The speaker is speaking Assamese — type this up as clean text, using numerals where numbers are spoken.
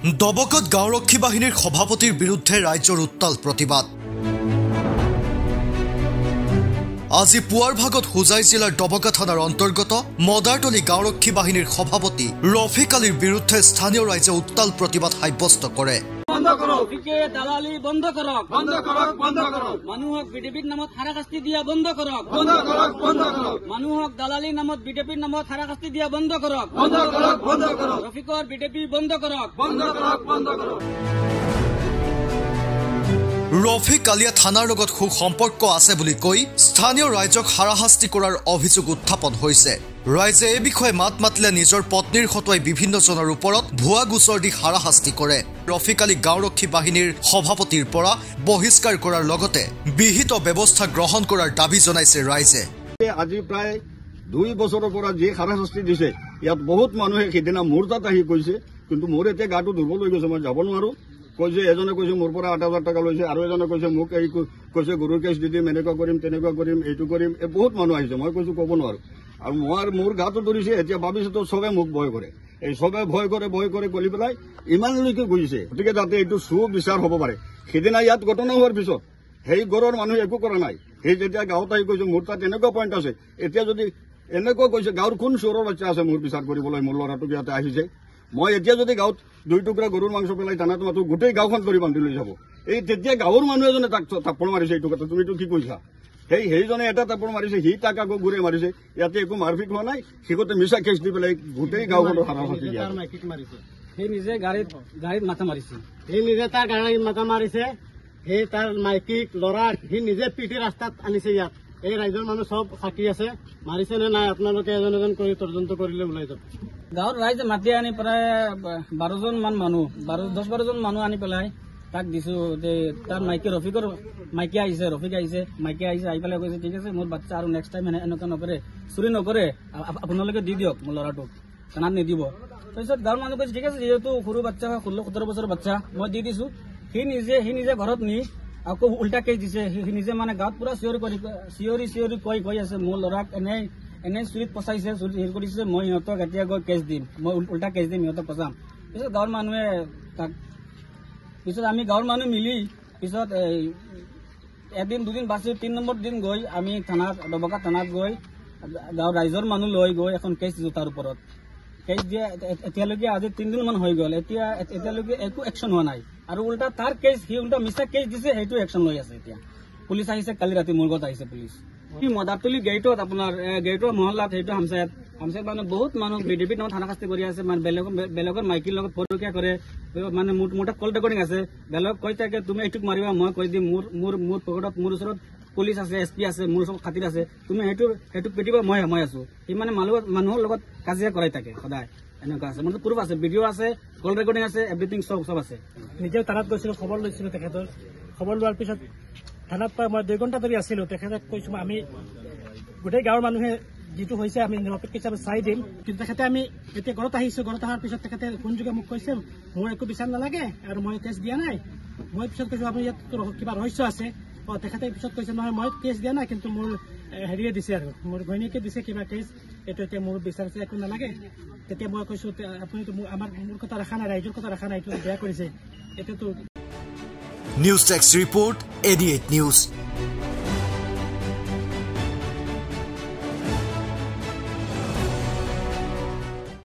দবকত গাঁওৰক্ষী বাহিনীৰ সভাপতিৰ বিৰুদ্ধে ৰাজ্যৰ উত্তাল প্ৰতিবাদ। আজি পুৱাৰ ভাগত হুজাই জিলাৰ দবকা থানাৰ অন্তৰ্গত মদাৰতলী গাঁওৰক্ষী বাহিনীৰ সভাপতি ৰফিক আলীৰ বিৰুদ্ধে স্থানীয় ৰাইজে উত্তাল প্ৰতিবাদ সাব্যস্ত কৰে। দালালি বন্ধ কৰক, মানুহক বিজেপিৰ নামত হাৰাশাস্তি দিয়া বন্ধ কৰক, মানুহক দালালি নামত বিজেপিৰ নামত হাৰাশাস্তি দিয়া বন্ধ কৰক, ৰফিকৰ বিজেপি বন্ধ কৰক। ৰফিক আলিয়া থানাৰ লগত সুসম্পৰ্ক আছে বুলি কৈ স্থানীয় ৰাইজক হাৰাশাস্তি কৰাৰ অভিযোগ উত্থাপন হৈছে। ৰাইজে এই বিষয়ে মাত মাতিলে নিজৰ পত্নীৰ হতুৱাই বিভিন্নজনৰ ওপৰত ভুৱা গোচৰ দি হাৰাশাস্তি কৰে। ৰফিক আলী গাঁওৰক্ষী বাহিনীৰ সভাপতিৰ পৰা বহিষ্কাৰ কৰাৰ লগতে বিহিত ব্যৱস্থা গ্ৰহণ কৰাৰ দাবী জনাইছে ৰাইজে। আজি প্ৰায় 2 বছৰৰ পৰা যি হাৰাশাস্তি দিছে, ইয়াত বহুত মানুহে সিদিনা মোৰ তাত আহি কৈছে, কিন্তু মোৰ এতিয়া গাটো দুৰ্বল হৈ গৈছে, মই যাব নোৱাৰো। কৈছে এজনে কৈছে মোৰ পৰা 8,000 টকা লৈছে, আৰু এজনে কৈছে মোক এই কৈছে গৰুৰ কেছ দি দিম, এনেকুৱা কৰিম তেনেকুৱা কৰিম, এইটো কৰিম। বহুত মানুহ আহিছে, মই কৈছো ক'ব নোৱাৰো। আৰু মোৰ গাটো ধৰিছে, এতিয়া ভাবিছো চবে মোক ভয় কৰে, এই চবে ভয় কৰে গলি পেলাই ইমানলৈকে গৈছে। গতিকে যাতে এইটো সুবিচাৰ হ'ব পাৰে। সিদিনা ইয়াত ঘটনা হোৱাৰ পিছত সেই ঘৰৰ মানুহে একো কৰা নাই। সেই যেতিয়া গাঁৱত আহি কৈছে মোৰ তাত এনেকুৱা পইণ্ট আছে, এতিয়া যদি এনেকুৱা কৈছে গাঁৱৰ কোন চোৰৰ বাচ্চা আছে মোৰ বিচাৰ কৰিবলৈ, মোৰ ল'ৰাটোক ইয়াতে আহিছে, মই এতিয়া যদি গাঁৱত 2 টুকুৰা গৰুৰ মাংস পেলাই দানাটো মাতো, গোটেই গাঁওখন কৰি বান্ধি লৈ যাব। এই তেতিয়া গাঁৱৰ মানুহ এজনে তাক থাপ্পড় মাৰিছে। এইটো কথা তুমিতো কি কৈছা? সেইজনে এটা থাপ্পড় মাৰিছে, সি তাক আকৌ ঘূৰে মাৰিছে। ইয়াতে একো মাৰপিট হোৱা নাই, সিহঁতে মিছা কেছ দি পেলাই গোটেই গাঁওখনৰ হাৰাশাস্তি দিয়া। সি নিজে গাড়ীত মাথা মাৰিছে, তাৰ গাড়ীত মাথা মাৰিছে, সেই তাৰ মাইকীক ল'ৰাক সি নিজে পিটি ৰাস্তাত আনিছে। ইয়াত এই ৰাইজৰ মানুহ চব সাক্ষী আছে, মাৰিছে নে নাই আপোনালোকে এজন এজন কৰি তদন্ত কৰিলে ওলাই যাব। গাঁৱৰ ৰাইজে মাতি আনি প্ৰায় 12জন মান মানুহ, 10-12জন মানুহ আনি পেলাই তাক দিছো যে তাৰ মাইকী ৰফিকৰ মাইকী আহিছে, ৰফিক আহিছে, মাইকী আহিছে, আহি পেলাই কৈছে ঠিক আছে মোৰ বাচ্চা আৰু নেক্সট টাইম এনেকুৱা নকৰে, চুৰি নকৰে, আপোনালোকে দি দিয়ক, মোৰ ল'ৰাটোক থানাত নিদিব। তাৰপিছত গাঁৱৰ মানুহ কৈছে ঠিক আছে, যিহেতু সৰু বাচ্চা হয়, 16-17 বছৰৰ বাচ্চা, মই দি দিছো। সি নিজে ঘৰত নি আকৌ উল্টা কেছ দিছে। সি নিজে মানে গাঁৱত পুৰা চিঞৰি কৈ আছে মোৰ ল'ৰাক এনে চুৰিত পচাইছে, চুৰিত হেৰি কৰিছে, মই সিহঁতক এতিয়া গৈ কেছ দিম, মই উল্টা কেছ দিম, সিহঁতক পচাম। পিছত গাঁৱৰ মানুহে পিছত আমি গাঁৱৰ মানুহ মিলি পিছত এদিন 2 দিন বাছি 3 নম্বৰ দিন গৈ আমি দবকা থানাত গৈ গাঁৱৰ ৰাইজৰ মানুহ লৈ গৈ এখন কেছ দিছো। তাৰ ওপৰত কেছ দিয়ে এতিয়ালৈকে আজি 3 দিন মান হৈ গ'ল, এতিয়ালৈকে একো একশ্যন হোৱা নাই। আৰু উল্টা তাৰ কেছ, সি উল্টা মিছা কেছ দিছে, সেইটো একশ্যন লৈ আছে। এতিয়া পুলিচ আহিছে, কালি ৰাতি মোৰ ঘৰত আহিছে পুলিচ। মদাৰতলী গেটত আপোনাৰ গেটৰ মহল্লাত, সেইটো হামচায়াত মানে বহুত মানুহ বিজেপিৰ নামত হাৰাশাস্তি কৰি আছে। মানে বেলেগৰ মাইকীৰ লগত পৰকীয়া কৰে, মানে মোৰ তাত কল ৰেকৰ্ডিং আছে। বেলেগ কৈ থাকে তুমি এইটোক মাৰিবা, মই কৈ দিম মোৰ পকেটত, মোৰ ওচৰত পুলিচ আছে, SP আছে, মোৰ ওচৰত খাতিৰ আছে, তুমি সেইটোক পিটিবা, মই আছো। সি মানে মানুহৰ লগত কাজিয়া কৰাই থাকে সদায়, এনেকুৱা আছে। মোৰ প্ৰুফ আছে, ভিডিঅ' আছে, কল ৰেকৰ্ডিং আছে, এভৰিথিং চব আছে। নিজেও থানাত গৈছিলো, খবৰ লৈছিলো তেখেতৰ। খবৰ লোৱাৰ পিছত থানাত পাই মই 2 ঘণ্টা ধৰি আছিলো। তেখেতক কৈছো আমি গোটেই গাঁৱৰ মানুহে যিটো হৈছে আমি নিৰপেক্ষ হিচাপে চাই দিম, কিন্তু তেখেতে আমি এতিয়া ঘৰত আহিছো। ঘৰত অহাৰ পিছত তেখেতে ফোনযোগে মোক কৈছে মোৰ একো বিচাৰ নালাগে আৰু মই কেছ দিয়া নাই। মই পিছত কৈছো আপুনি ইয়াত কিবা ৰহস্য আছে। তেখেতে পিছত কৈছে নহয় মই কেছ দিয়া নাই, কিন্তু মোৰ হেৰিয়ে দিছে, আৰু মোৰ ঘৈণীয়েকে দিছে কিবা কেছ, এইটো এতিয়া মোৰ বিচাৰিছে, একো নালাগে। তেতিয়া মই কৈছো আপুনিতো মোৰ কথা ৰখা নাই, ৰাইজৰ কথা ৰখা নাই, এইটো বেয়া কৰিছে। এতিয়াতো news tax report, AD8 news.